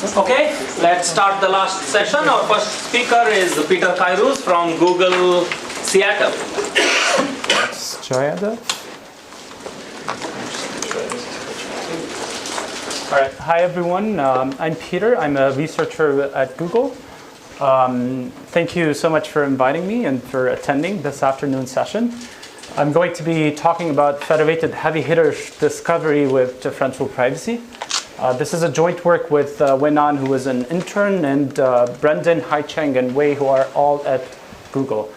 Okay, let's start the last session. Our first speaker is Peter Kairouz from Google Seattle. Let's try that. All right, hi everyone. I'm Peter. I'm a researcher at Google. Thank you so much for inviting me and for attending this afternoon session. I'm going to be talking about federated heavy hitters discovery with differential privacy. This is a joint work with Wenan, who is an intern, and Brendan, Haicheng, and Wei, who are all at Google.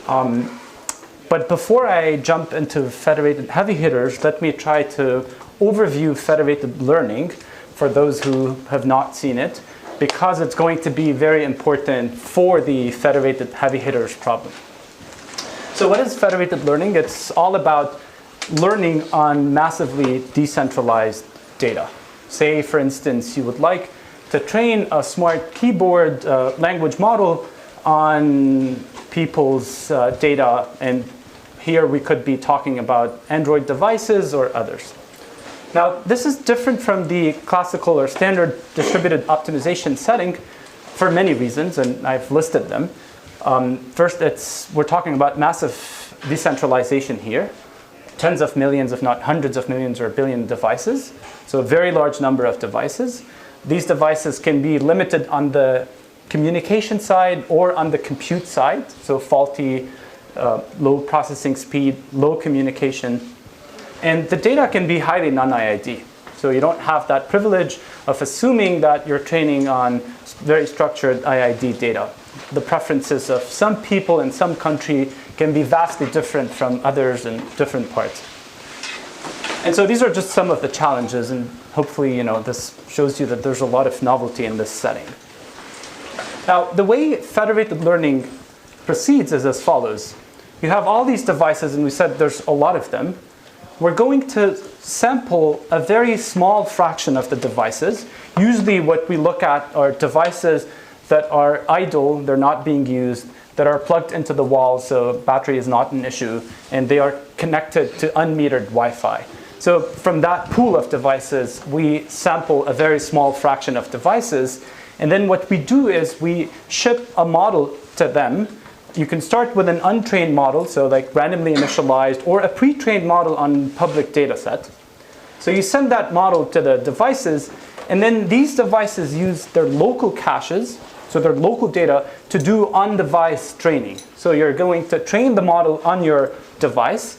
But before I jump into federated heavy hitters, let me try to overview federated learning for those who have not seen it, because it's going to be very important for the federated heavy hitters problem. So what is federated learning? It's all about learning on massively decentralized data. Say, for instance, you would like to train a smart keyboard language model on people's data, and here we could be talking about Android devices or others. Now, this is different from the classical or standard distributed optimization setting for many reasons, and I've listed them. First, we're talking about massive decentralization here. Tens of millions, if not hundreds of millions or a billion devices. So a very large number of devices. These devices can be limited on the communication side or on the compute side. So faulty, low processing speed, low communication. And the data can be highly non-IID. So you don't have that privilege of assuming that you're training on very structured IID data. The preferences of some people in some country can be vastly different from others in different parts. And so these are just some of the challenges, and hopefully, this shows you that there's a lot of novelty in this setting. Now, the way federated learning proceeds is as follows. You have all these devices, and we said there's a lot of them. We're going to sample a very small fraction of the devices. Usually what we look at are devices that are idle, they're not being used, that are plugged into the wall, so battery is not an issue, and they are connected to unmetered Wi-Fi. So from that pool of devices, we sample a very small fraction of devices, and then what we do is we ship a model to them. You can start with an untrained model, so like randomly initialized, or a pre-trained model on public data set. So you send that model to the devices, and then these devices use their local caches, so their local data, to do on-device training. So you're going to train the model on your device,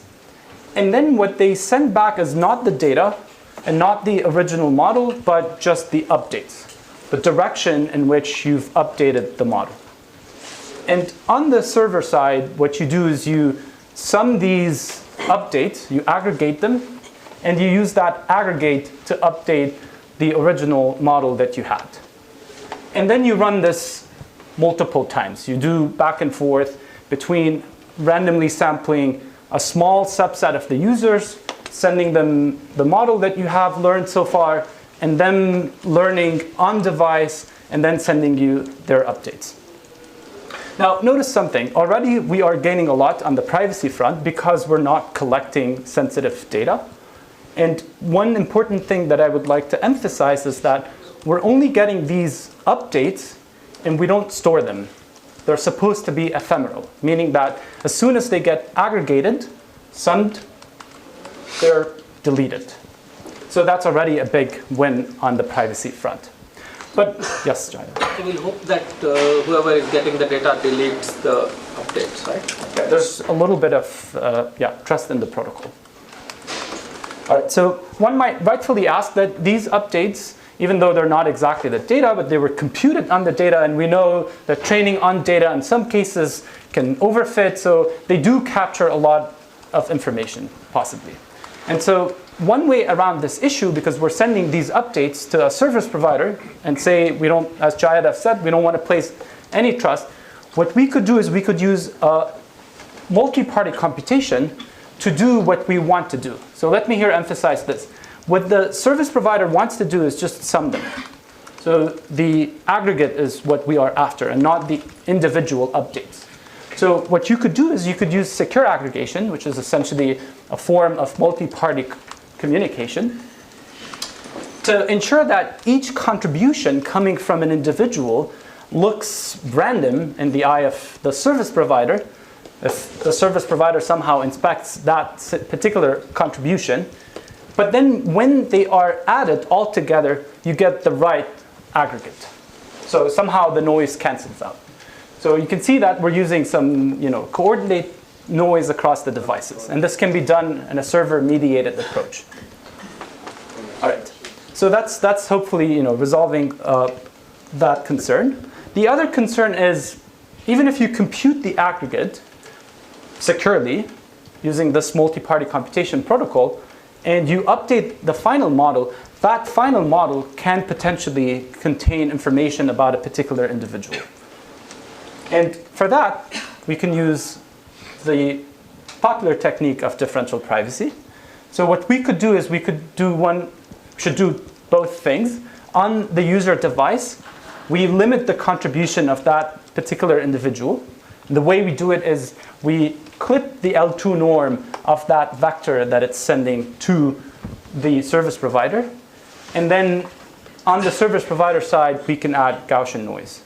and then what they send back is not the data and not the original model, but just the updates, the direction in which you've updated the model. And on the server side, what you do is you sum these updates, you aggregate them, and you use that aggregate to update the original model that you had. And then you run this multiple times. You do back and forth between randomly sampling a small subset of the users, sending them the model that you have learned so far, and them learning on device, and then sending you their updates. Now, notice something. Already we are gaining a lot on the privacy front because we're not collecting sensitive data. And one important thing that I would like to emphasize is that we're only getting these updates and we don't store them. They're supposed to be ephemeral, meaning that as soon as they get aggregated, summed, they're deleted. So that's already a big win on the privacy front. But yes, Jaya. I will hope that whoever is getting the data deletes the updates, right? Yeah, there's a little bit of trust in the protocol. All right, so one might rightfully ask that these updates, even though they're not exactly the data, but they were computed on the data, and we know that training on data in some cases can overfit, so they do capture a lot of information, possibly. And so one way around this issue, because we're sending these updates to a service provider and say we don't, as Jayadav said, we don't want to place any trust, what we could do is we could use a multi-party computation to do what we want to do. So let me here emphasize this. What the service provider wants to do is just sum them. So the aggregate is what we are after and not the individual updates. So what you could do is you could use secure aggregation, which is essentially a form of multi-party communication. to ensure that each contribution coming from an individual looks random in the eye of the service provider, if the service provider somehow inspects that particular contribution, but then when they are added all together, you get the right aggregate. So somehow the noise cancels out. So you can see that we're using some coordinate noise across the devices. And this can be done in a server-mediated approach. All right. So that's hopefully resolving that concern. The other concern is, even if you compute the aggregate securely using this multi-party computation protocol, and you update the final model, that final model can potentially contain information about a particular individual. And for that, we can use the popular technique of differential privacy. So what we could do is we should do both things. On the user device, we limit the contribution of that particular individual. And the way we do it is we clip the L2 norm of that vector that it's sending to the service provider. And then on the service provider side, we can add Gaussian noise.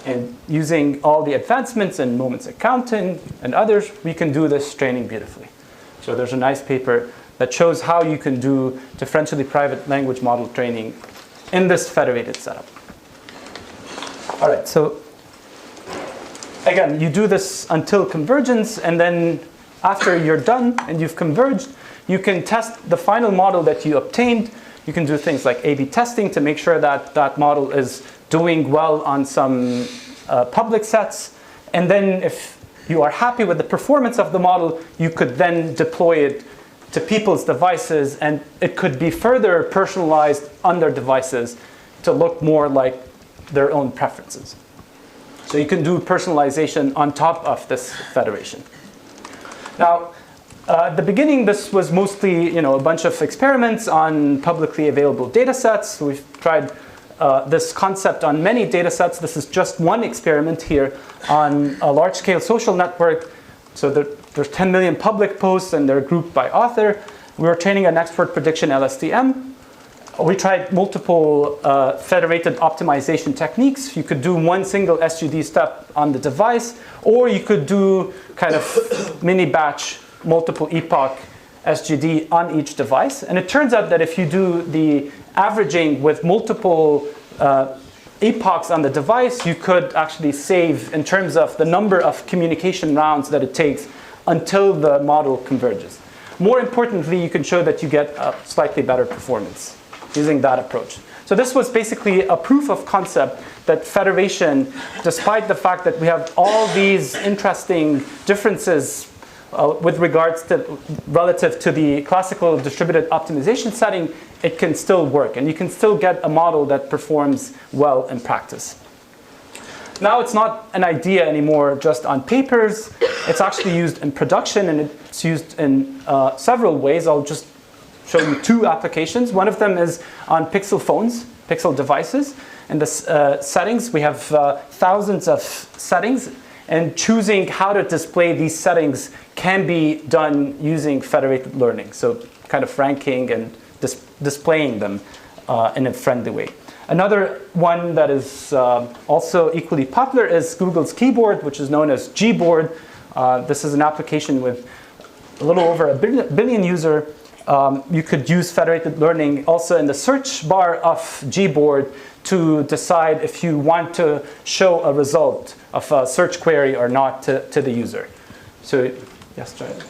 And using all the advancements in moments accounting and others, we can do this training beautifully. So there's a nice paper that shows how you can do differentially private language model training in this federated setup. All right, so again, you do this until convergence, and then after you're done and you've converged, you can test the final model that you obtained. You can do things like A/B testing to make sure that that model is doing well on some public sets. And then if you are happy with the performance of the model, you could then deploy it to people's devices, and it could be further personalized on their devices to look more like their own preferences. So you can do personalization on top of this federation. Now, at the beginning, this was mostly a bunch of experiments on publicly available data sets. We've tried this concept on many data sets. This is just one experiment here on a large-scale social network. So there's 10 million public posts, and they're grouped by author. We were training an expert prediction LSTM. We tried multiple federated optimization techniques. You could do one single SGD step on the device, or you could do kind of mini batch multiple epoch SGD on each device. And it turns out that if you do the averaging with multiple epochs on the device, you could actually save in terms of the number of communication rounds that it takes until the model converges. More importantly, you can show that you get a slightly better performance using that approach. So this was basically a proof of concept that federation, despite the fact that we have all these interesting differences with regards to relative to the classical distributed optimization setting, it can still work. And you can still get a model that performs well in practice. Now it's not an idea anymore just on papers. It's actually used in production, and it's used in several ways. I'll just show you two applications. One of them is on Pixel phones, Pixel devices. In the settings, we have thousands of settings, and choosing how to display these settings can be done using federated learning. So kind of ranking and displaying them in a friendly way. Another one that is also equally popular is Google's keyboard, which is known as Gboard. This is an application with a little over a billion users. You could use federated learning also in the search bar of Gboard to decide if you want to show a result of a search query or not to the user. So, yes, try it.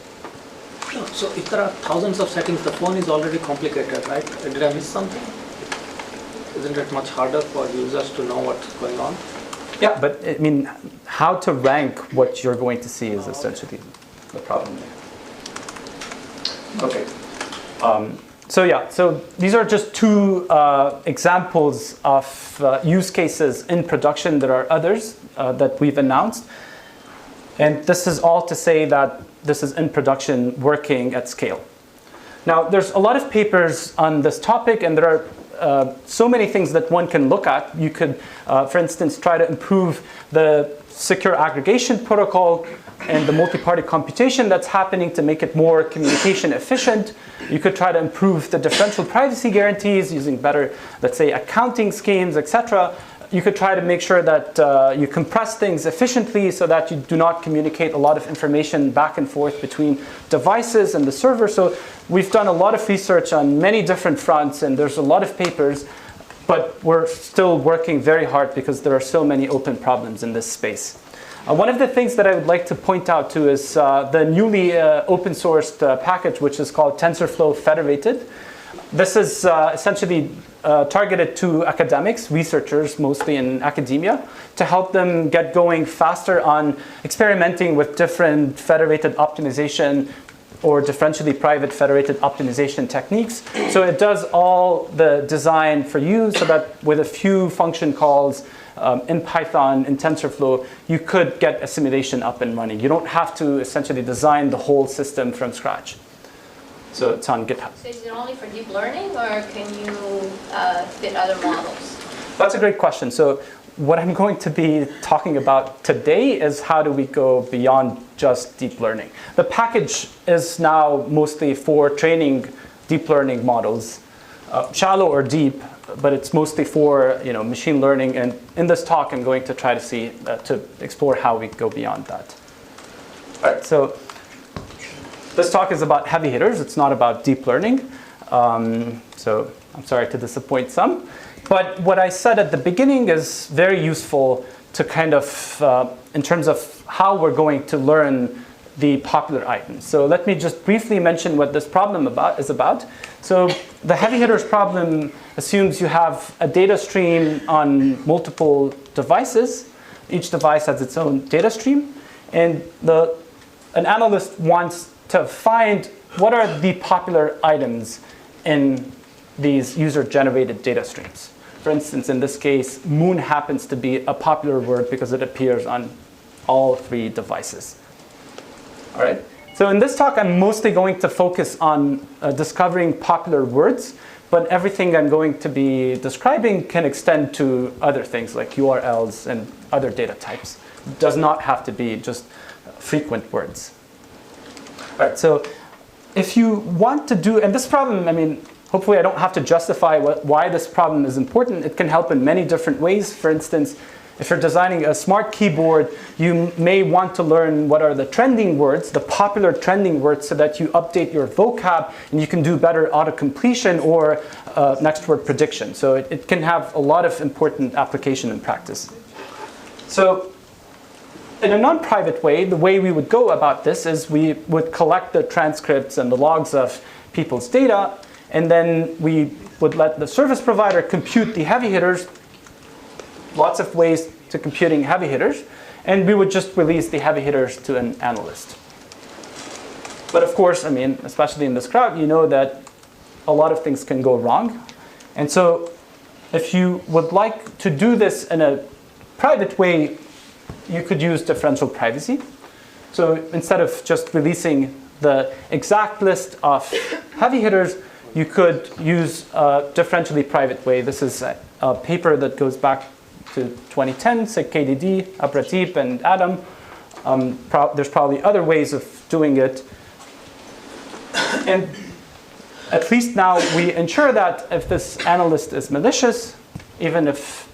No, so if there are thousands of settings, the phone is already complicated, right? Did I miss something? Isn't it much harder for users to know what's going on? Yeah, but I mean, how to rank what you're going to see is essentially the problem there. Okay. So these are just two examples of use cases in production. There are others that we've announced. And this is all to say that this is in production working at scale. Now, there's a lot of papers on this topic, and there are so many things that one can look at. You could, for instance, try to improve the secure aggregation protocol. and the multi-party computation that's happening to make it more communication efficient. You could try to improve the differential privacy guarantees using better, let's say, accounting schemes, etc. You could try to make sure that you compress things efficiently so that you do not communicate a lot of information back and forth between devices and the server. So we've done a lot of research on many different fronts, and there's a lot of papers, but we're still working very hard because there are so many open problems in this space. One of the things that I would like to point out too is the newly open sourced package, which is called TensorFlow Federated. This is essentially targeted to academics, researchers, mostly in academia, to help them get going faster on experimenting with different federated optimization or differentially private federated optimization techniques. So it does all the design for you so that with a few function calls in Python, in TensorFlow, you could get a simulation up and running. You don't have to essentially design the whole system from scratch. So it's on GitHub. So is it only for deep learning, or can you fit other models? That's a great question. So what I'm going to be talking about today is how do we go beyond just deep learning. The package is now mostly for training deep learning models, shallow or deep, but it's mostly for machine learning. And in this talk, I'm going to try to explore how we go beyond that. All right, so this talk is about heavy hitters. It's not about deep learning. So I'm sorry to disappoint some. But what I said at the beginning is very useful to kind of, in terms of how we're going to learn the popular items. So let me just briefly mention what this problem is about. So the heavy hitters problem assumes you have a data stream on multiple devices. Each device has its own data stream. And an analyst wants to find what are the popular items in these user-generated data streams. For instance, in this case, moon happens to be a popular word because it appears on all 3 devices. All right. So in this talk, I'm mostly going to focus on discovering popular words, but everything I'm going to be describing can extend to other things like URLs and other data types. It does not have to be just frequent words. All right. So if you want to do, and this problem, I mean, hopefully I don't have to justify why this problem is important. It can help in many different ways. For instance, if you're designing a smart keyboard, you may want to learn what are the trending words, the popular trending words, so that you update your vocab and you can do better auto-completion or next word prediction. So it can have a lot of important application in practice. So in a non-private way, the way we would go about this is we would collect the transcripts and the logs of people's data, and then we would let the service provider compute the heavy hitters. Lots of ways to computing heavy hitters, and we would just release the heavy hitters to an analyst. But of course, I mean, especially in this crowd, you know that a lot of things can go wrong. And so if you would like to do this in a private way, you could use differential privacy. So instead of just releasing the exact list of heavy hitters, you could use a differentially private way. This is a paper that goes back to 2010, KDD, Abradeep, and Adam. There's probably other ways of doing it. And at least now we ensure that if this analyst is malicious, even if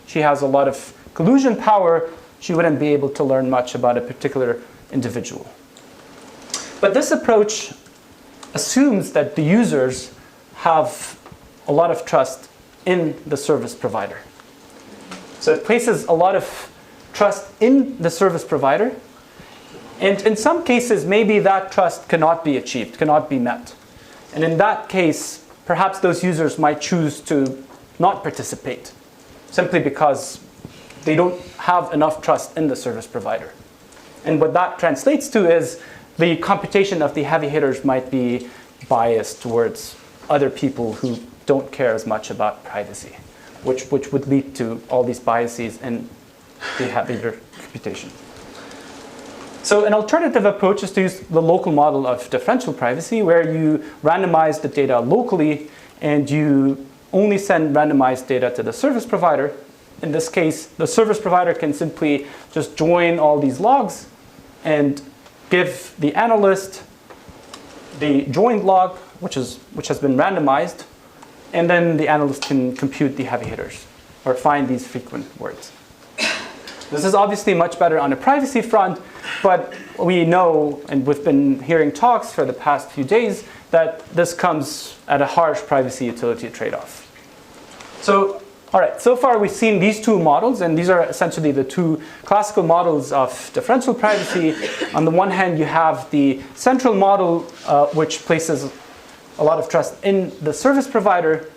she has a lot of collusion power, she wouldn't be able to learn much about a particular individual. But this approach assumes that the users have a lot of trust in the service provider. So it places a lot of trust in the service provider. And in some cases, maybe that trust cannot be achieved, cannot be met. And in that case, perhaps those users might choose to not participate simply because they don't have enough trust in the service provider. And what that translates to is the computation of the heavy hitters might be biased towards other people who don't care as much about privacy, which would lead to all these biases in the heavy hitter computation. So an alternative approach is to use the local model of differential privacy, where you randomize the data locally and you only send randomized data to the service provider. in this case, the service provider can simply just join all these logs and give the analyst the joined log, which has been randomized, and then the analyst can compute the heavy hitters or find these frequent words. This is obviously much better on a privacy front, but we know, and we've been hearing talks for the past few days, that this comes at a harsh privacy utility trade-off. So, all right, so far we've seen these two models, and these are essentially the two classical models of differential privacy. On the one hand, you have the central model, which places a lot of trust in the service provider,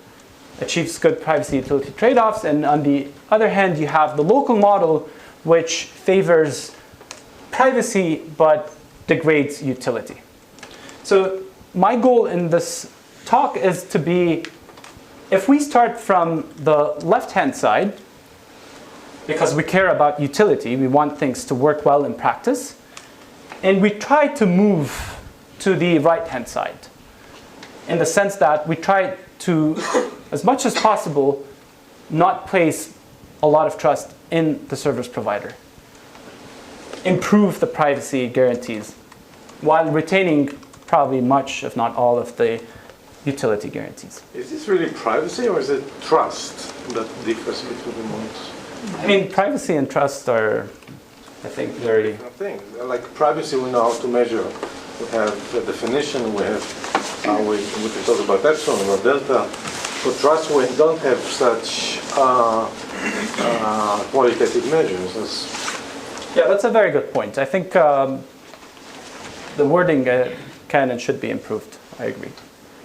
achieves good privacy utility trade-offs, and on the other hand, you have the local model, which favors privacy but degrades utility. So my goal in this talk is to be, if we start from the left-hand side, because we care about utility, we want things to work well in practice, and we try to move to the right-hand side, in the sense that we try to, as much as possible, not place a lot of trust in the service provider. Improve the privacy guarantees while retaining probably much, if not all, of the utility guarantees. Is this really privacy or is it trust that differs between the modes? I mean, privacy and trust are, I think, very... Different things. Like privacy, we know how to measure. We have a definition, we can talk about epsilon, about delta. For trust, we don't have such qualitative measures. Yeah, that's a very good point. I think the wording can and should be improved. I agree.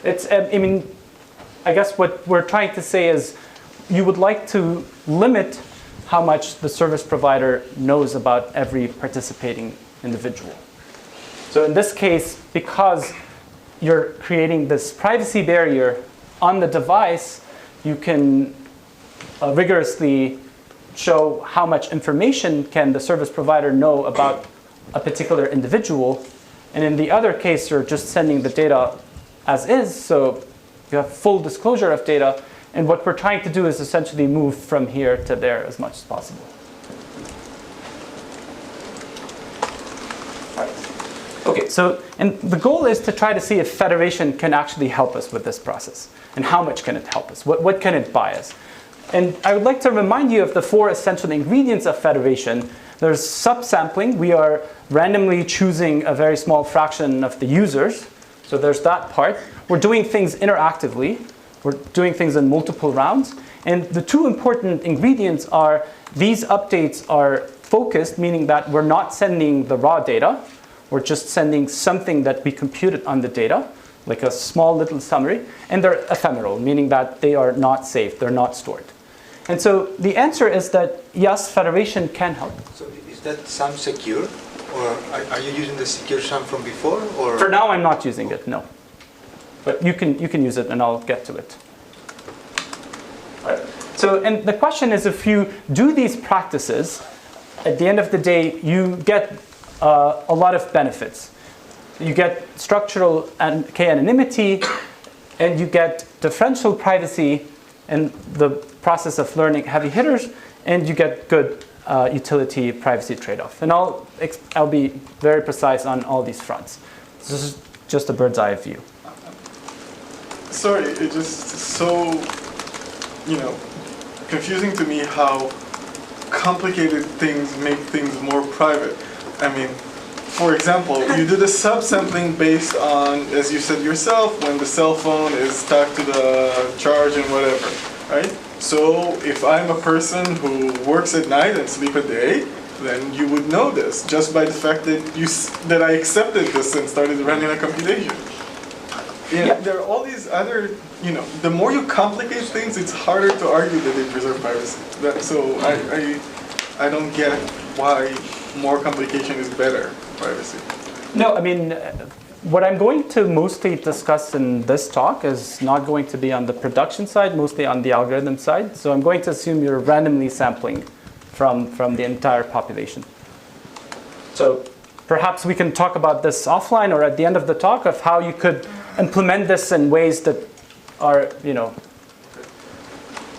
I guess what we're trying to say is you would like to limit how much the service provider knows about every participating individual. So in this case, because you're creating this privacy barrier on the device, you can rigorously show how much information can the service provider know about a particular individual. And in the other case, you're just sending the data as is, so you have full disclosure of data. And what we're trying to do is essentially move from here to there as much as possible. Okay, so and the goal is to try to see if federation can actually help us with this process. And how much can it help us? What can it buy us? And I would like to remind you of the 4 essential ingredients of federation. There's subsampling. We are randomly choosing a very small fraction of the users. So there's that part. We're doing things interactively. We're doing things in multiple rounds. And the 2 important ingredients are these updates are focused, meaning that we're not sending the raw data. We're just sending something that we computed on the data, like a small little summary. And they're ephemeral, meaning that they are not saved. They're not stored. And so the answer is that, yes, federation can help. So is that sum secure? Or are you using the secure sum from before? Or? For now, I'm not using it, no. But you can use it, and I'll get to it. So, and the question is, if you do these practices, at the end of the day, you get a lot of benefits. You get structural k-anonymity, and you get differential privacy in the process of learning heavy hitters, and you get good utility privacy trade-off. And I'll be very precise on all these fronts. This is just a bird's eye view. Sorry, it's just so, confusing to me how complicated things make things more private. I mean, for example, you do the subsampling based on, as you said yourself, when the cell phone is tagged to the charge and whatever, right? So if I'm a person who works at night and sleep at day, then you would know this just by the fact that I accepted this and started running a computation. Yeah. There are all these other, the more you complicate things, it's harder to argue that they preserve privacy. So I don't get why more complication is better privacy. No, I mean, what I'm going to mostly discuss in this talk is not going to be on the production side, mostly on the algorithm side. So I'm going to assume you're randomly sampling from the entire population. So perhaps we can talk about this offline or at the end of the talk of how you could implement this in ways that are,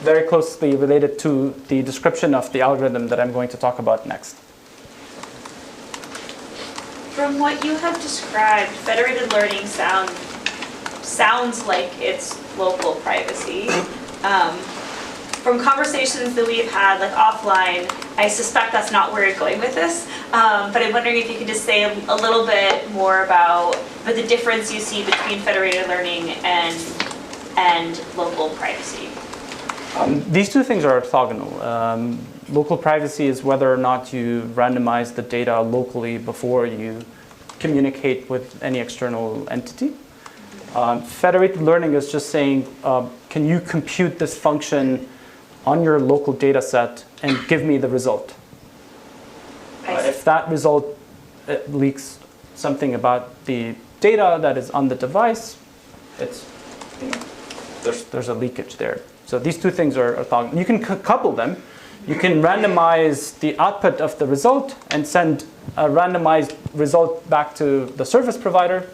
very closely related to the description of the algorithm that I'm going to talk about next. From what you have described, federated learning sounds like it's local privacy. From conversations that we've had, like offline, I suspect that's not where you're going with this. But I'm wondering if you could just say a little bit more about the difference you see between federated learning and local privacy. These two things are orthogonal. Local privacy is whether or not you randomize the data locally before you communicate with any external entity. Federated learning is just saying, can you compute this function on your local data set and give me the result? If that result leaks something about the data that is on the device, there's a leakage there. So these two things are orthogonal. You can couple them. You can randomize the output of the result and send a randomized result back to the service provider.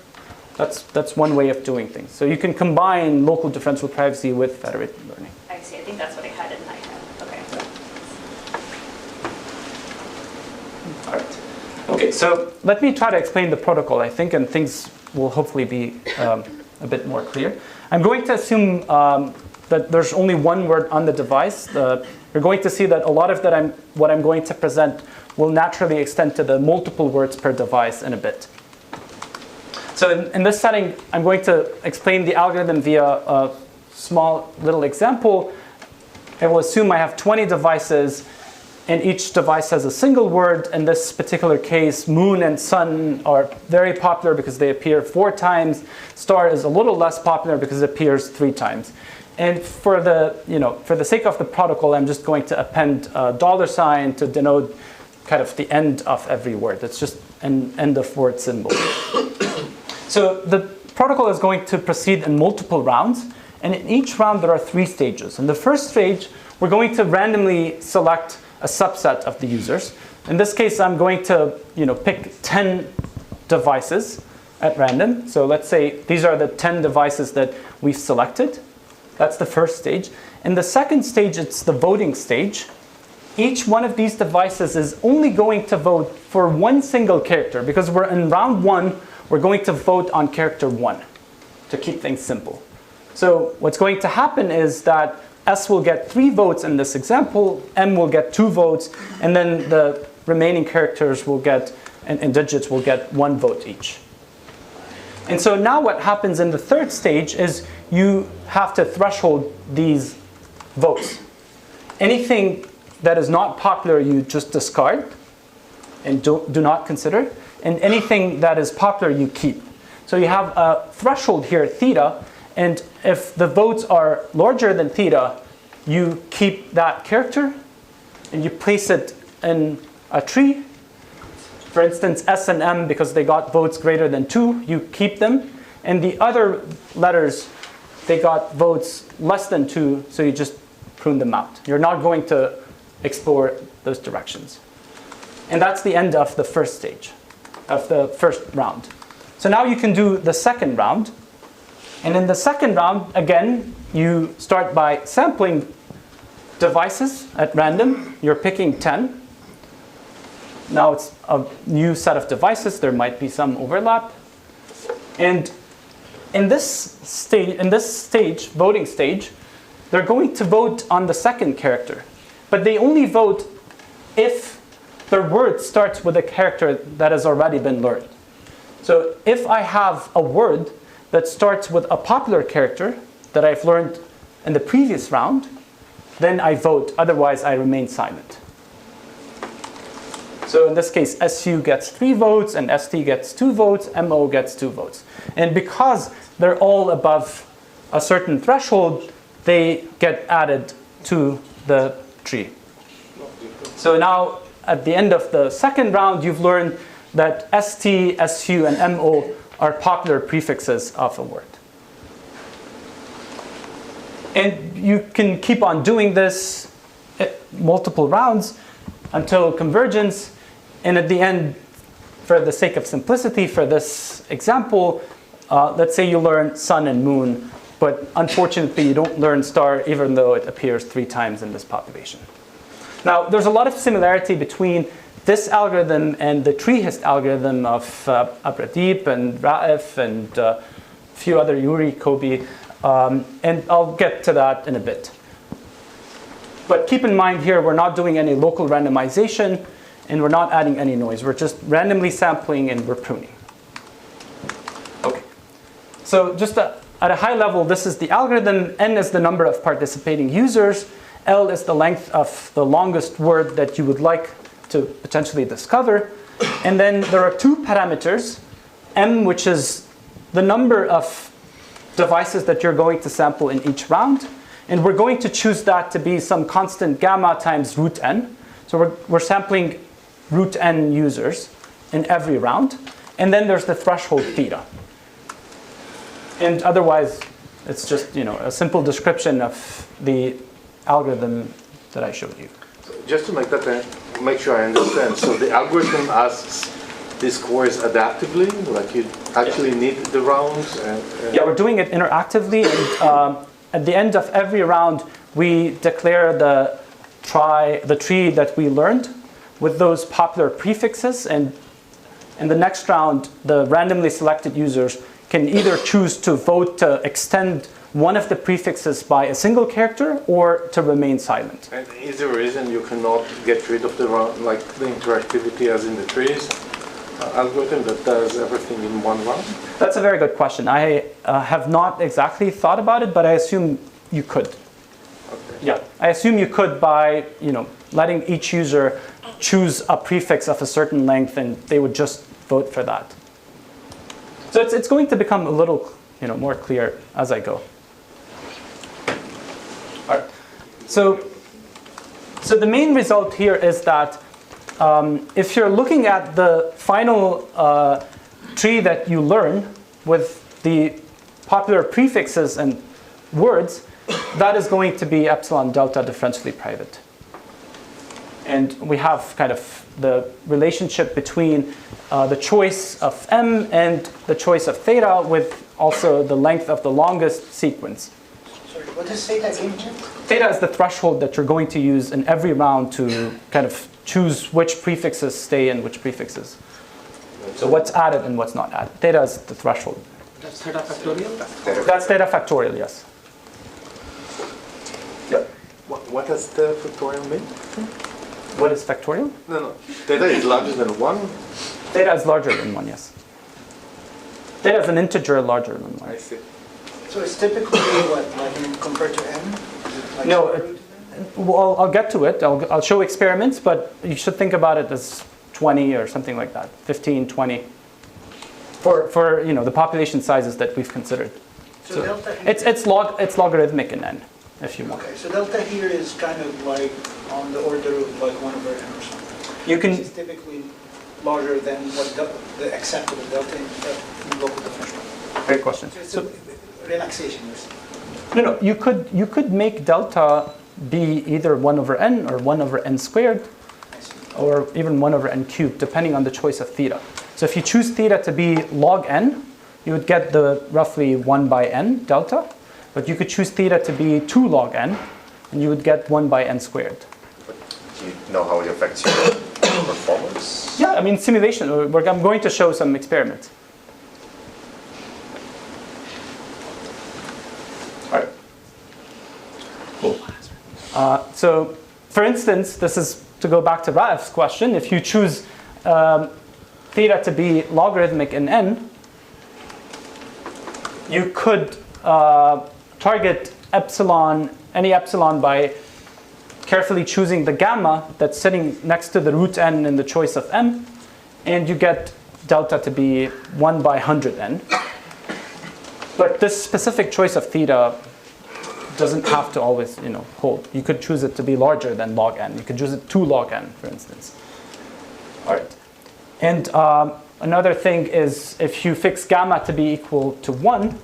That's one way of doing things. So you can combine local differential privacy with federated learning. I see. I think that's what I had in my head. Okay. All right. Okay, so let me try to explain the protocol, I think, and things will hopefully be a bit more clear. I'm going to assume that there's only one word on the device. You're going to see that a lot of what I'm going to present will naturally extend to the multiple words per device in a bit. So in this setting, I'm going to explain the algorithm via a small little example. I will assume I have 20 devices, and each device has a single word. In this particular case, moon and sun are very popular because they appear 4 times. Star is a little less popular because it appears 3 times. And for the sake of the protocol, I'm just going to append a $sign to denote kind of the end of every word. It's just an end of word symbol. So the protocol is going to proceed in multiple rounds. And in each round, there are 3 stages. In the first stage, we're going to randomly select a subset of the users. In this case, I'm going to pick 10 devices at random. So let's say these are the 10 devices that we've selected. That's the first stage. In the second stage, it's the voting stage. Each one of these devices is only going to vote for one single character. Because we're in round 1, we're going to vote on character 1 to keep things simple. So what's going to happen is that S will get 3 votes in this example, M will get 2 votes, and then the remaining characters will get, and digits will get 1 vote each. And so now what happens in the third stage is you have to threshold these votes. Anything that is not popular, you just discard and do not consider. And anything that is popular, you keep. So you have a threshold here, theta, and if the votes are larger than theta, you keep that character and you place it in a tree. For instance, S and M, because they got votes greater than 2, you keep them. And the other letters, they got votes less than 2, so you just prune them out. You're not going to explore those directions. And that's the end of the first stage, of the first round. So now you can do the second round. And in the second round, again, you start by sampling devices at random. You're picking 10. Now it's a new set of devices. There might be some overlap. And in this stage, voting stage, they're going to vote on the second character. But they only vote if their word starts with a character that has already been learned. So if I have a word that starts with a popular character that I've learned in the previous round, then I vote. Otherwise, I remain silent. So in this case, SU gets 3 votes, and ST gets 2 votes, MO gets 2 votes. And because they're all above a certain threshold, they get added to the tree. So now, at the end of the second round, you've learned that ST, SU, and MO are popular prefixes of a word. And you can keep on doing this multiple rounds until convergence. And at the end, for the sake of simplicity, for this example, let's say you learn sun and moon But unfortunately, you don't learn star even though it appears 3 times in this population. Now, there's a lot of similarity between this algorithm and the tree hist algorithm of Abradeep and Raif and a few other Yuri, Kobe, and I'll get to that in a bit. But keep in mind here, we're not doing any local randomization, and we're not adding any noise. We're just randomly sampling and we're pruning. Okay. So just at a high level, this is the algorithm. N is the number of participating users. L is the length of the longest word that you would like to potentially discover. And then there are 2 parameters. M, which is the number of devices that you're going to sample in each round. And we're going to choose that to be some constant gamma times root n. So we're sampling root n users in every round. And then there's the threshold theta. And otherwise, it's just a simple description of the algorithm that I showed you. Just to make sure I understand, so the algorithm asks these scores adaptively, like you actually need the rounds? Yeah, we're doing it interactively, and at the end of every round, we declare the tree that we learned with those popular prefixes, and in the next round, the randomly selected users can either choose to vote to extend one of the prefixes by a single character or to remain silent. And is there a reason you cannot get rid of the round, like the interactivity as in the trees algorithm that does everything in one round? That's a very good question. I have not exactly thought about it, but I assume you could. Okay. Yeah, I assume you could by letting each user choose a prefix of a certain length, and they would just vote for that. So it's going to become a little more clear as I go. All right. So the main result here is that if you're looking at the final tree that you learn with the popular prefixes and words, that is going to be epsilon delta differentially private. And we have kind of the relationship between the choice of M and the choice of theta with also the length of the longest sequence. Sorry, what is theta again? Theta is the threshold that you're going to use in every round to kind of choose which prefixes stay and which prefixes. So what's added and what's not added. Theta is the threshold. That's theta factorial? That's theta factorial, yes. Yep. What does the factorial mean? What is factorial? No. Theta is larger than 1? Theta is larger than 1, yes. Theta is an integer larger than 1. I see. So it's typically what, like compared to n? Is it like No, well, I'll get to it. I'll show experiments, but you should think about it as 20 or something like that, 15, 20, for the population sizes that we've considered. So delta here, it's logarithmic in n, if you want. okay, so delta here is kind of like on the order of like 1 over n or something. You can Which is typically larger than what the acceptable delta in local differential. great question. So it's a relaxation. No, you could make delta be either 1 over n or 1 over n squared, I see. or even 1 over n cubed, depending on the choice of theta. So if you choose theta to be log n, you would get the roughly 1 by n delta. But you could choose theta to be 2 log n, and you would get 1 by n squared. Do you know how it affects your performance? Yeah, I mean, simulation. I'm going to show some experiments. All right. Cool. So, for instance, this is to go back to Raif's question. If you choose theta to be logarithmic in n, you could target any epsilon by carefully choosing the gamma that's sitting next to the root n in the choice of m, and you get delta to be 1 by 100n. But this specific choice of theta doesn't have to always hold. You could choose it to be larger than log n. You could choose it 2 log n, for instance. All right. And another thing is if you fix gamma to be equal to 1,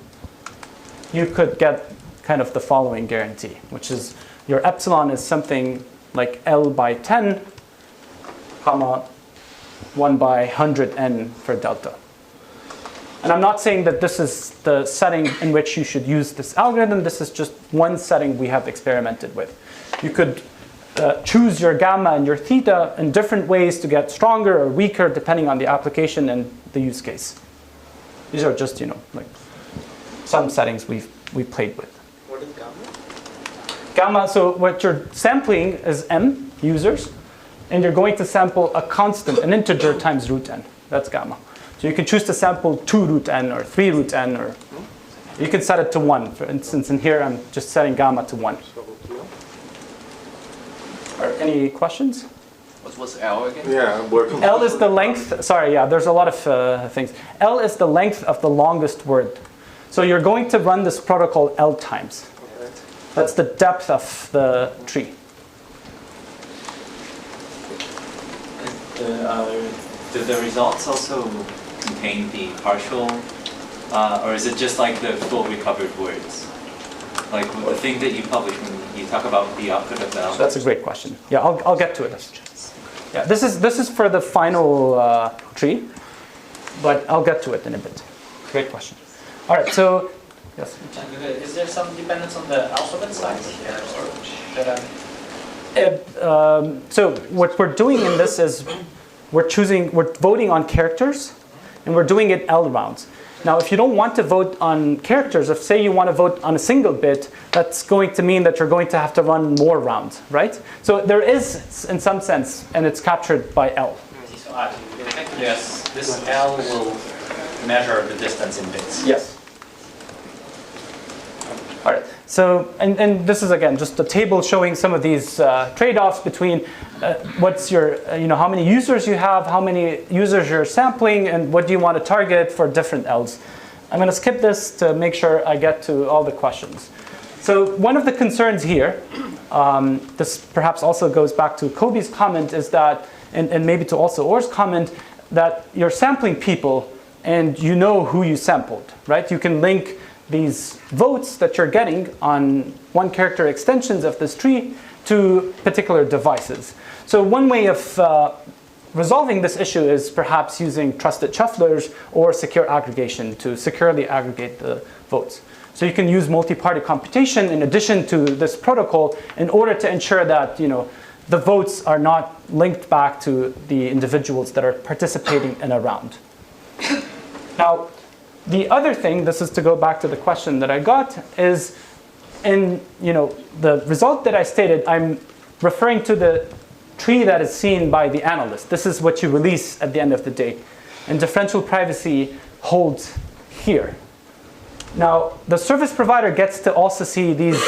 you could get kind of the following guarantee, which is your epsilon is something like L by 10, comma 1 by 100n for delta. And I'm not saying that this is the setting in which you should use this algorithm. This is just one setting we have experimented with. You could choose your gamma and your theta in different ways to get stronger or weaker depending on the application and the use case. These are just, like some settings we've played with. What is gamma? Gamma, so what you're sampling is m users, and you're going to sample a constant, an integer times root n. That's gamma. So you can choose to sample 2 root n or 3 root n, or you can set it to 1. For instance, in here I'm just setting gamma to 1. Any questions? What's L again? Yeah, I'm working. L is the length, sorry, yeah, there's a lot of things. L is the length of the longest word. So you're going to run this protocol L times. That's the depth of the tree. Do the results also contain the partial, or is it just like the full recovered words? Like the thing that you publish when you talk about the output of the algorithm? That's a great question. Yeah, I'll get to it. Yeah, this is for the final tree, but I'll get to it in a bit. Great question. All right, so yes. Is there some dependence on the alphabet size? So what we're doing in this is we're voting on characters, and we're doing it L rounds. Now, if you don't want to vote on characters, if say you want to vote on a single bit, that's going to mean that you're going to have to run more rounds, right? So there is, in some sense, and it's captured by L. So effectively, this L will measure the distance in bits. Yes. All right. So, and this is again just a table showing some of these trade-offs between what's your, how many users you have, how many users you're sampling, and what do you want to target for different Ls. I'm going to skip this to make sure I get to all the questions. So one of the concerns here, this perhaps also goes back to Kobe's comment, is that, and maybe to also Or's comment, that you're sampling people and you know who you sampled, right? You can link these votes that you're getting on one character extensions of this tree to particular devices. So one way of resolving this issue is perhaps using trusted shufflers or secure aggregation to securely aggregate the votes. So you can use multi-party computation in addition to this protocol in order to ensure that the votes are not linked back to the individuals that are participating in a round. Now, the other thing, this is to go back to the question that I got, is in the result that I stated, I'm referring to the tree that is seen by the analyst. This is what you release at the end of the day. And differential privacy holds here. Now, the service provider gets to also see these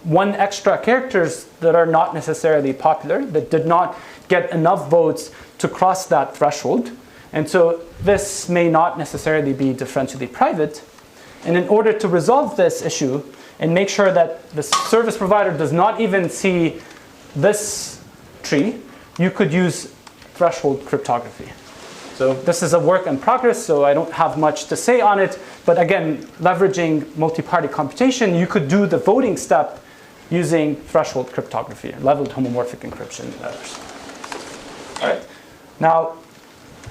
one extra characters that are not necessarily popular, that did not get enough votes to cross that threshold. And so this may not necessarily be differentially private. And in order to resolve this issue and make sure that the service provider does not even see this tree, you could use threshold cryptography. So this is a work in progress, so I don't have much to say on it. But again, leveraging multi-party computation, you could do the voting step using threshold cryptography, leveled homomorphic encryption and others. All right. Now,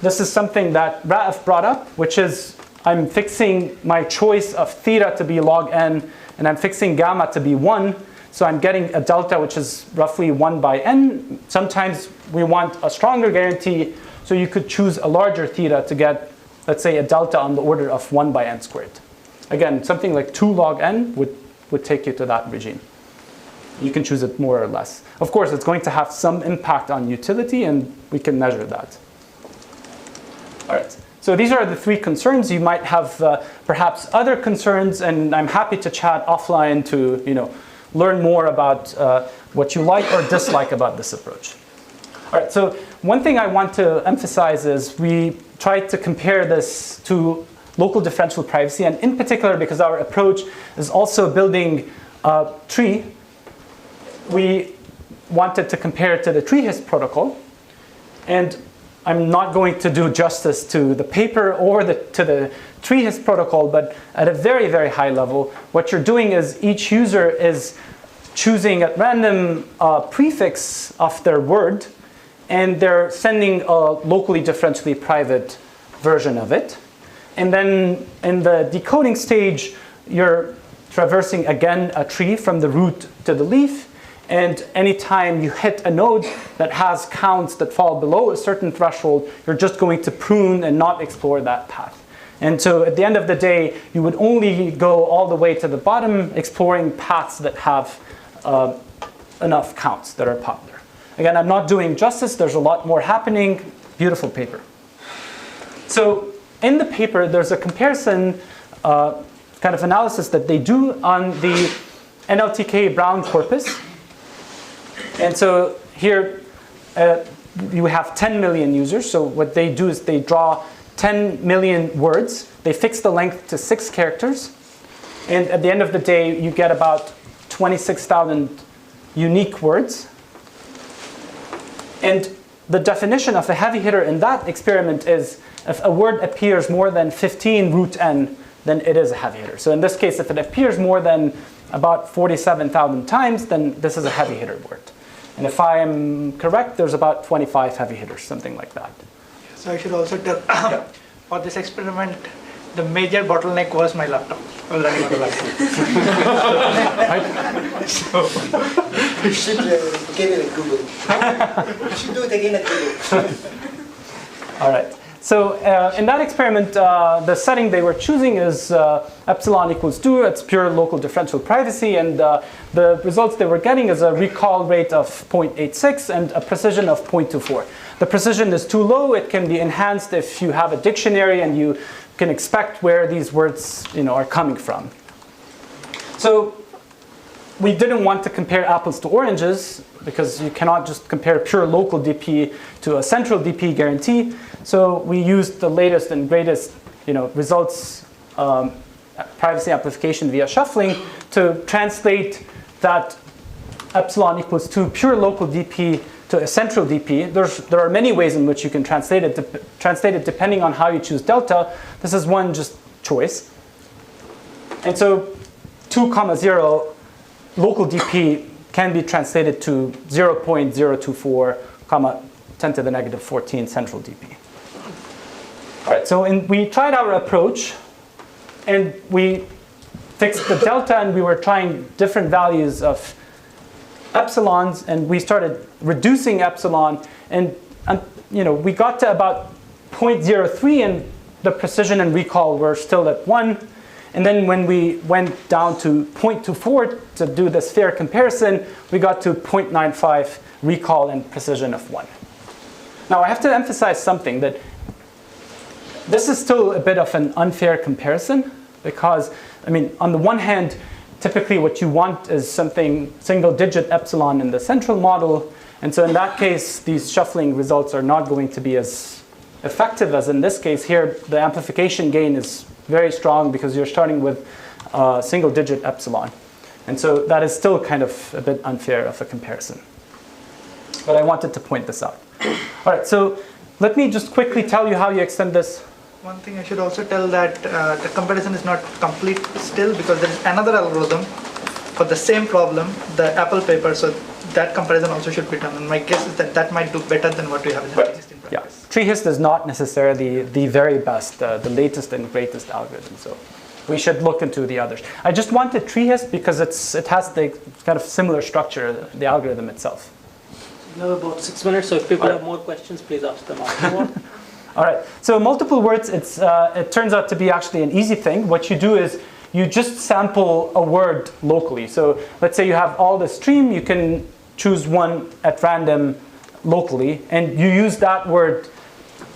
this is something that Raif brought up, which is I'm fixing my choice of theta to be log n, and I'm fixing gamma to be 1. So I'm getting a delta, which is roughly 1 by n. Sometimes we want a stronger guarantee, so you could choose a larger theta to get, let's say, a delta on the order of 1 by n squared. Again, something like 2 log n would take you to that regime. You can choose it more or less. Of course, it's going to have some impact on utility, and we can measure that. All right. So these are the 3 concerns. You might have perhaps other concerns, and I'm happy to chat offline to learn more about what you like or dislike about this approach. All right. So one thing I want to emphasize is we tried to compare this to local differential privacy, and in particular because our approach is also building a tree, we wanted to compare it to the treeHIS protocol. And I'm not going to do justice to the paper or to the treeHIS protocol, but at a very, very high level, what you're doing is each user is choosing at random a prefix of their word, and they're sending a locally differentially private version of it. And then in the decoding stage, you're traversing again a tree from the root to the leaf. And anytime you hit a node that has counts that fall below a certain threshold, you're just going to prune and not explore that path. And so at the end of the day, you would only go all the way to the bottom, exploring paths that have enough counts that are popular. Again, I'm not doing justice. There's a lot more happening. Beautiful paper. So in the paper, there's a comparison kind of analysis that they do on the NLTK Brown corpus. And so here you have 10 million users. So what they do is they draw 10 million words. They fix the length to 6 characters. And at the end of the day, you get about 26,000 unique words. And the definition of a heavy hitter in that experiment is if a word appears more than 15 root n, then it is a heavy hitter. So in this case, if it appears more than about 47,000 times, then this is a heavy hitter word. And if I am correct, there's about 25 heavy hitters, something like that. So I should also tell, for this experiment, the major bottleneck was my laptop. I was running on a laptop. So you should get it at Google. You should do it again at Google. All right. So in that experiment, the setting they were choosing is epsilon equals 2. It's pure local differential privacy. And the results they were getting is a recall rate of 0.86 and a precision of 0.24. The precision is too low. It can be enhanced if you have a dictionary and you can expect where these words are coming from. So we didn't want to compare apples to oranges because you cannot just compare pure local DP to a central DP guarantee. So we used the latest and greatest results privacy amplification via shuffling to translate that epsilon equals 2 pure local DP to a central DP. There are many ways in which you can translate it depending on how you choose delta. This is one just choice. And so 2, 0 local DP can be translated to 0.024, 10 to the negative 14 central DP. All right, so we tried our approach, and we fixed the delta, and we were trying different values of epsilons, and we started reducing epsilon, and we got to about 0.03, and the precision and recall were still at 1. And then when we went down to 0.24 to do this fair comparison, we got to 0.95 recall and precision of 1. Now I have to emphasize something, that this is still a bit of an unfair comparison because, on the one hand, typically what you want is something single-digit epsilon in the central model. And so in that case, these shuffling results are not going to be as effective as in this case. Here, the amplification gain is very strong because you're starting with single-digit epsilon. And so that is still kind of a bit unfair of a comparison. But I wanted to point this out. All right, so let me just quickly tell you how you extend this. One thing I should also tell that the comparison is not complete still because there is another algorithm for the same problem, the Apple paper, so that comparison also should be done. And my guess is that that might do better than what we have in the existing practice. Yeah, treehist is not necessarily the very best, the latest and greatest algorithm, so we should look into the others. I just wanted treehist because it has the kind of similar structure, the algorithm itself. We have about 6 minutes, so if people have more questions, please ask them afterward. All right, so multiple words, it turns out to be actually an easy thing. What you do is you just sample a word locally. So let's say you have all the stream, you can choose one at random locally, and you use that word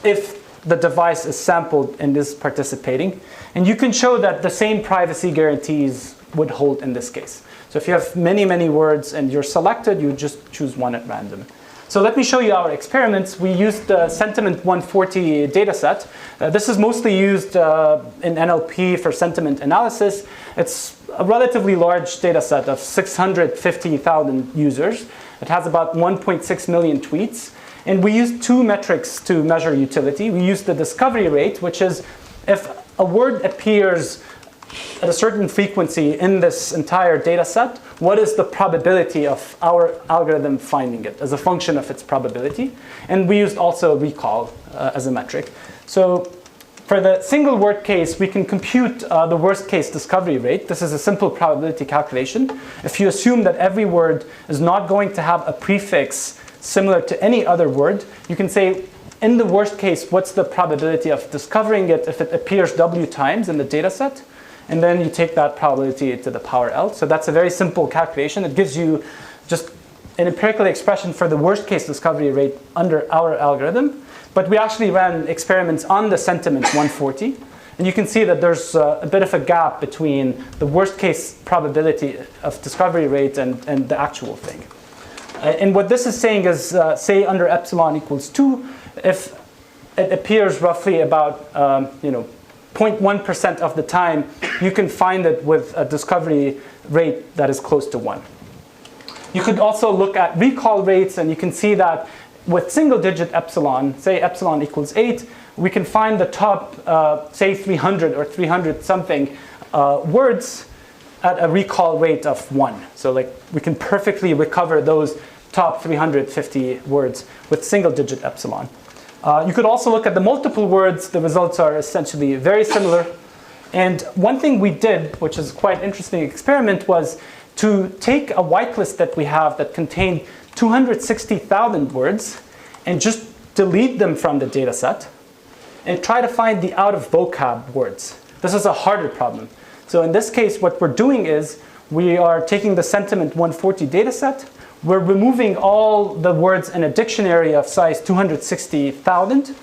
if the device is sampled and is participating. And you can show that the same privacy guarantees would hold in this case. So if you have many, many words and you're selected, you just choose one at random. So let me show you our experiments. We used the Sentiment 140 dataset. This is mostly used in NLP for sentiment analysis. It's a relatively large dataset of 650,000 users. It has about 1.6 million tweets. And we used 2 metrics to measure utility. We used the discovery rate, which is if a word appears at a certain frequency in this entire data set, what is the probability of our algorithm finding it as a function of its probability? And we used also recall as a metric. So For the single word case, we can compute the worst case discovery rate. This is a simple probability calculation. If you assume that every word is not going to have a prefix similar to any other word, you can say, in the worst case, what's the probability of discovering it if it appears W times in the data set? And then you take that probability to the power L. So that's a very simple calculation. It gives you just an empirical expression for the worst case discovery rate under our algorithm. But we actually ran experiments on the sentiment 140. And you can see that there's a bit of a gap between the worst case probability of discovery rate and the actual thing. And what this is saying is, say under epsilon equals 2, if it appears roughly about 0.1% of the time, you can find it with a discovery rate that is close to 1. You could also look at recall rates, and you can see that with single-digit epsilon, say epsilon equals 8, we can find the top, say 300 or 300-something words at a recall rate of 1. So like we can perfectly recover those top 350 words with single-digit epsilon. You could also look at the multiple words. The results are essentially very similar. And one thing we did, which is quite an interesting experiment, was to take a whitelist that we have that contained 260,000 words and just delete them from the data set and try to find the out of vocab words. This is a harder problem. So in this case, what we're doing is we are taking the sentiment 140 data set. We're removing all the words in a dictionary of size 260,000,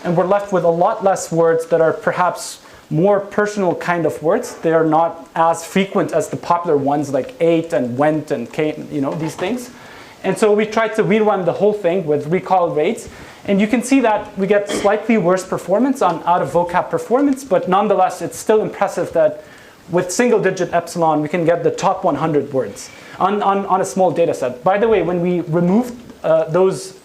and we're left with a lot less words that are perhaps more personal kind of words. They are not as frequent as the popular ones like ate and went and came, these things. And so we tried to rerun the whole thing with recall rates. And you can see that we get slightly worse performance on out of vocab performance, but nonetheless, it's still impressive that with single digit epsilon, we can get the top 100 words on a small data set. By the way, when we removed those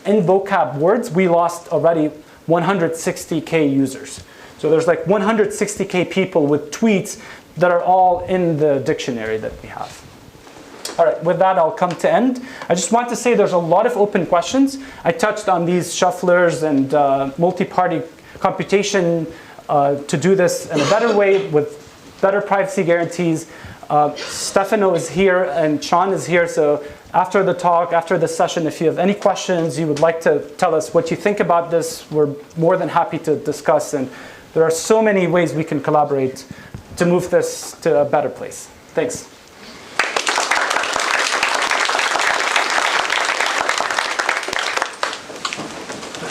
in vocab words, we lost already 160K users. So there's like 160K people with tweets that are all in the dictionary that we have. All right, with that, I'll come to end. I just want to say there's a lot of open questions. I touched on these shufflers and multi-party computation to do this in a better way with better privacy guarantees. Stefano is here and Sean is here. So after the talk, after the session, if you have any questions, you would like to tell us what you think about this, we're more than happy to discuss. And there are so many ways we can collaborate to move this to a better place. Thanks.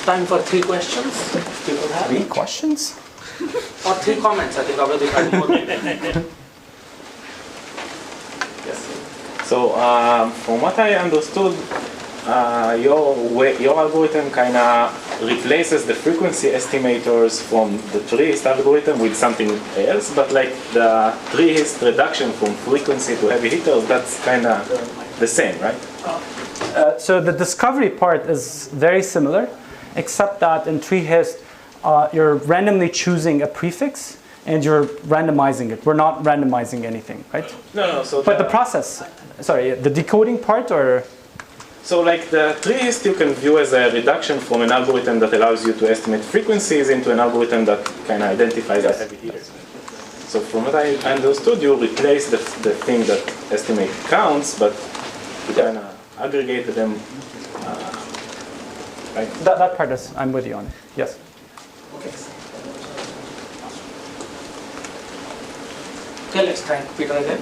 Time for 3 questions. People have 3 questions? Or 3 comments. I think already had more. Yes. So from what I understood, your algorithm kind of replaces the frequency estimators from the tree-hist algorithm with something else, but like the tree-hist reduction from frequency to heavy hitters, that's kind of the same, right? So the discovery part is very similar, except that in tree-hist, you're randomly choosing a prefix and you're randomizing it. We're not randomizing anything, right? No. So but the process, sorry, the decoding part, or? So like the tree-hist you can view as a reduction from an algorithm that allows you to estimate frequencies into an algorithm that kind of identifies a heavy hitter. So from what I understood, you replace the thing that estimate counts, but you kind of aggregated them. Right? That part is, I'm with you on. Yes. Okay. Okay, let's thank Peter again.